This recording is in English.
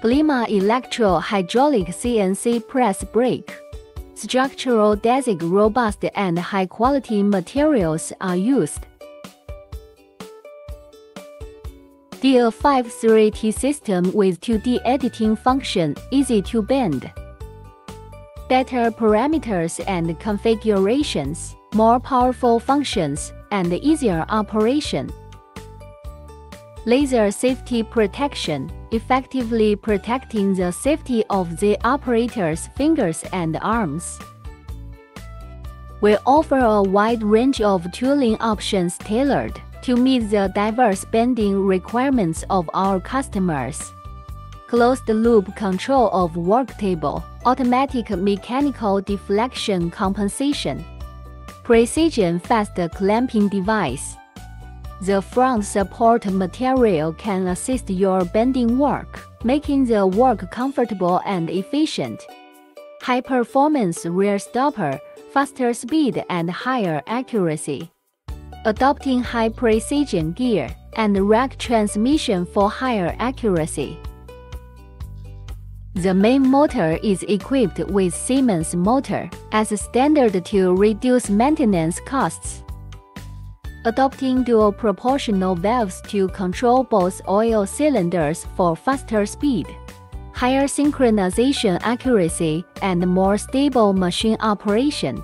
Blma electro-hydraulic CNC press brake. Structural design robust and high-quality materials are used. DA53T system with 2D editing function, easy to bend. Better parameters and configurations, more powerful functions, and easier operation. Laser safety protection, effectively protecting the safety of the operator's fingers and arms. We offer a wide range of tooling options tailored to meet the diverse bending requirements of our customers. Closed-loop control of work table, automatic mechanical deflection compensation, precision fast clamping device. The front support material can assist your bending work, making the work comfortable and efficient. High-performance rear stopper, faster speed and higher accuracy. Adopting high-precision gear and rack transmission for higher accuracy. The main motor is equipped with Siemens motor as standard to reduce maintenance costs. Adopting dual proportional valves to control both oil cylinders for faster speed, higher synchronization accuracy, and more stable machine operation.